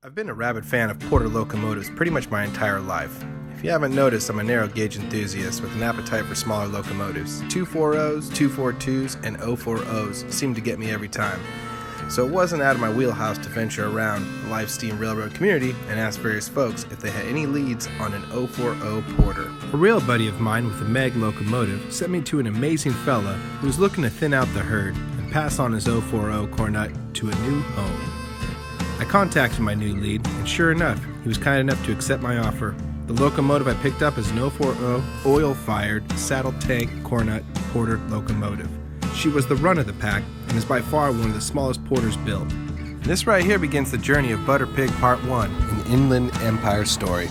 I've been a rabid fan of Porter locomotives pretty much my entire life. If you haven't noticed, I'm a narrow gauge enthusiast with an appetite for smaller locomotives. 240s, 242s, and 040s seem to get me every time. So it wasn't out of my wheelhouse to venture around the live steam railroad community and ask various folks if they had any leads on an 040 Porter. A rail buddy of mine with a Meg locomotive sent me to an amazing fella who was looking to thin out the herd and pass on his 040 Cornet to a new home. I contacted my new lead, and sure enough, he was kind enough to accept my offer. The locomotive I picked up is an 040 oil-fired saddle tank Cornet Porter locomotive. She was the run of the pack and is by far one of the smallest Porters built. This right here begins the journey of Butter Pig Part 1, an Inland Empire story.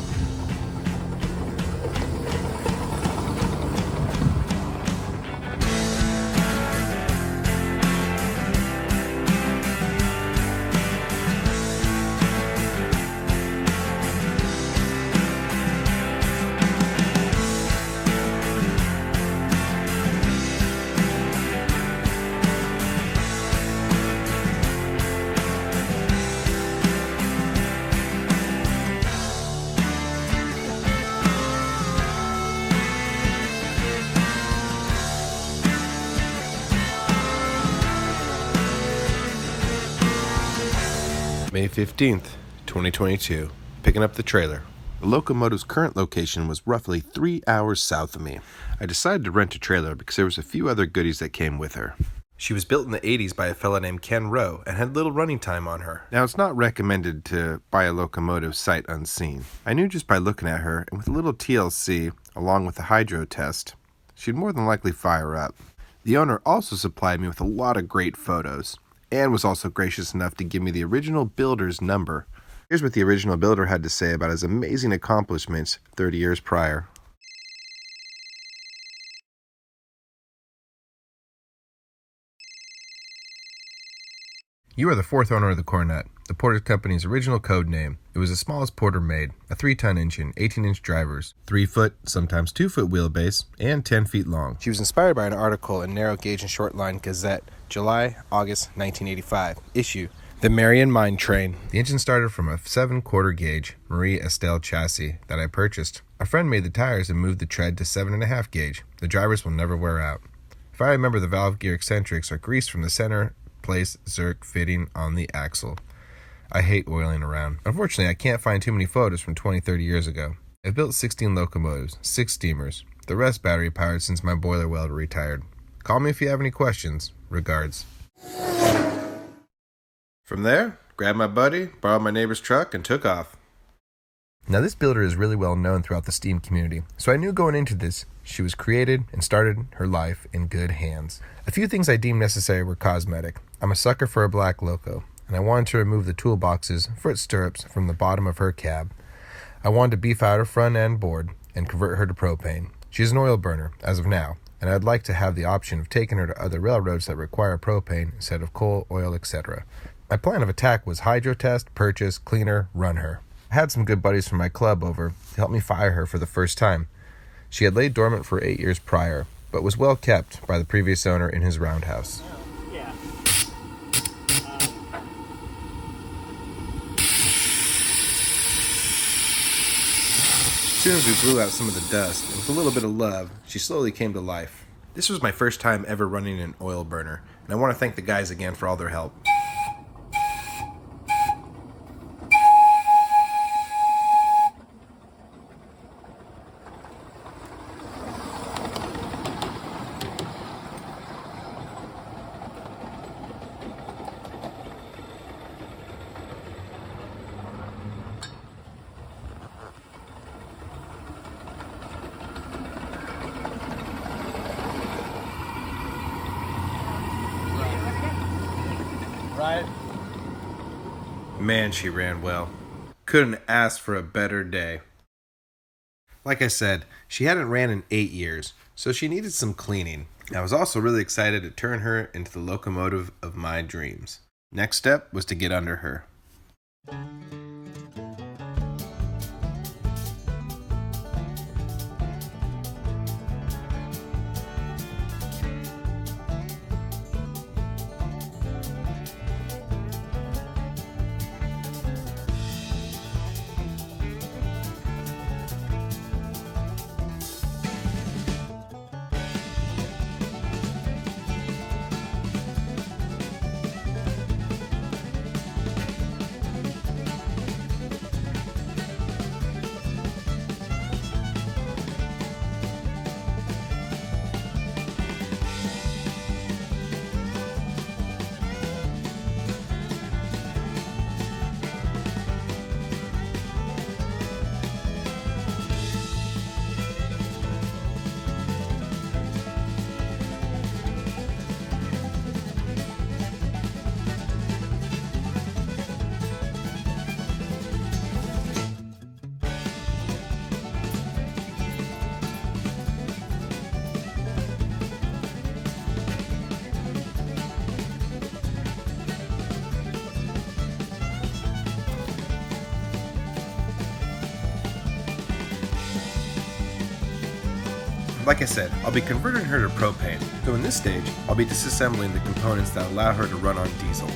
May 15th, 2022, picking up the trailer. The locomotive's current location was roughly 3 hours south of me. I decided to rent a trailer because there was a few other goodies that came with her. She was built in the 80s by a fella named Ken Rowe and had little running time on her. Now, it's not recommended to buy a locomotive sight unseen. I knew just by looking at her, and with a little TLC, along with the hydro test, she'd more than likely fire up. The owner also supplied me with a lot of great photos, and was also gracious enough to give me the original builder's number. Here's what the original builder had to say about his amazing accomplishments 30 years prior. You are the fourth owner of the Cornet, the Porter Company's original code name. It was the smallest Porter made, a 3-ton engine, 18-inch drivers, 3-foot, sometimes 2-foot wheelbase, and 10 feet long. She was inspired by an article in Narrow Gauge and Short Line Gazette, July, August 1985, issue, The Marion Mine Train. The engine started from a 7/4 gauge Marie Estelle chassis that I purchased. A friend made the tires and moved the tread to 7.5 gauge. The drivers will never wear out. If I remember, the valve gear eccentrics are greased from the center place Zerk fitting on the axle. I hate oiling around. Unfortunately, I can't find too many photos from 20-30 years ago. I've built 16 locomotives, 6 steamers, the rest battery powered since my boiler welder retired. Call me if you have any questions. Regards. From there, grabbed my buddy, borrowed my neighbor's truck, and took off. Now, this builder is really well known throughout the steam community, so I knew going into this, she was created and started her life in good hands. A few things I deemed necessary were cosmetic. I'm a sucker for a black loco, and I wanted to remove the toolboxes, foot stirrups from the bottom of her cab. I wanted to beef out her front end board and convert her to propane. She's an oil burner, as of now, and I'd like to have the option of taking her to other railroads that require propane instead of coal, oil, etc. My plan of attack was hydro test, purchase, cleaner, run her. I had some good buddies from my club over to help me fire her for the first time. She had laid dormant for 8 years prior, but was well kept by the previous owner in his roundhouse. Yeah. As soon as we blew out some of the dust, and with a little bit of love, she slowly came to life. This was my first time ever running an oil burner, and I want to thank the guys again for all their help. Right. Man, she ran well. Couldn't ask for a better day. Like I said, she hadn't ran in 8 years, so she needed some cleaning. I was also really excited to turn her into the locomotive of my dreams. Next step was to get under her. Like I said, I'll be converting her to propane, so in this stage, I'll be disassembling the components that allow her to run on diesel.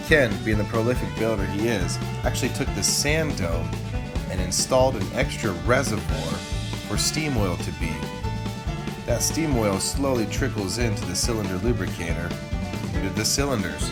Ken, being the prolific builder he is, actually took the sand dome and installed an extra reservoir for steam oil to be. That steam oil slowly trickles into the cylinder lubricator into the cylinders.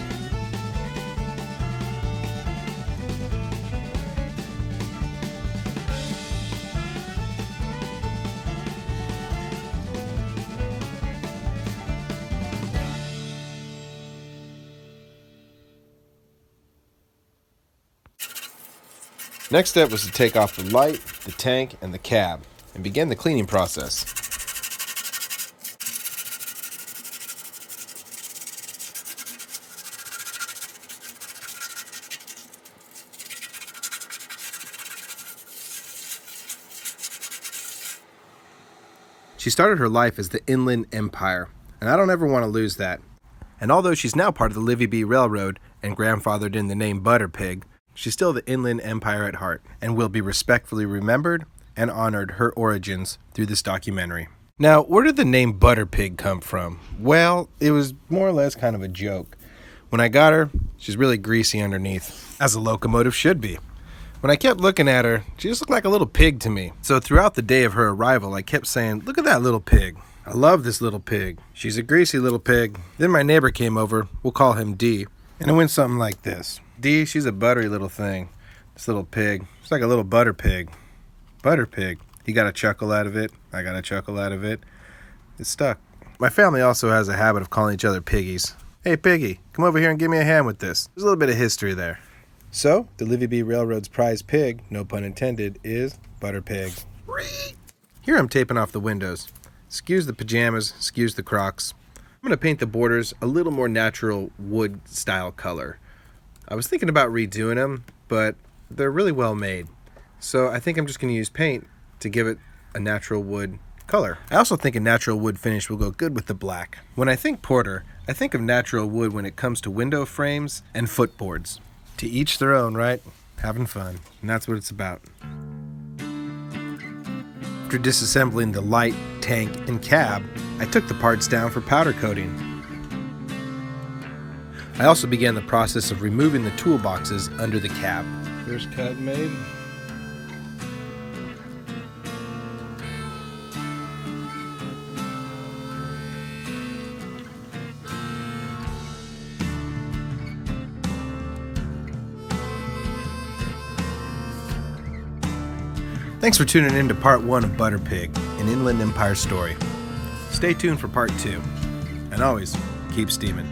Next step was to take off the light, the tank, and the cab, and begin the cleaning process. She started her life as the Inland Empire, and I don't ever want to lose that. And although she's now part of the Livy B. Railroad and grandfathered in the name Butterpig, she's still the Inland Empire at heart, and will be respectfully remembered and honored her origins through this documentary. Now, where did the name Butterpig come from? Well, it was more or less kind of a joke. When I got her, she's really greasy underneath, as a locomotive should be. When I kept looking at her, she just looked like a little pig to me. So throughout the day of her arrival, I kept saying, "Look at that little pig. I love this little pig. She's a greasy little pig." Then my neighbor came over, we'll call him D, and it went something like this. "D, she's a buttery little thing. This little pig, it's like a little butter pig. Butter pig." He got a chuckle out of it. I got a chuckle out of it. It stuck. My family also has a habit of calling each other piggies. "Hey, piggy, come over here and give me a hand with this." There's a little bit of history there. So, the Livy B. Railroad's prize pig, no pun intended, is Butterpig. Here I'm taping off the windows. Excuse the pajamas, excuse the Crocs. I'm going to paint the borders a little more natural wood style color. I was thinking about redoing them, but they're really well made. So I think I'm just going to use paint to give it a natural wood color. I also think a natural wood finish will go good with the black. When I think porter, I think of natural wood when it comes to window frames and footboards. To each their own, right? Having fun. And that's what it's about. After disassembling the light, tank, and cab, I took the parts down for powder coating. I also began the process of removing the toolboxes under the cab. First cut made. Thanks for tuning in to part 1 of Butterpig, an Inland Empire story. Stay tuned for part 2. And always, keep steaming.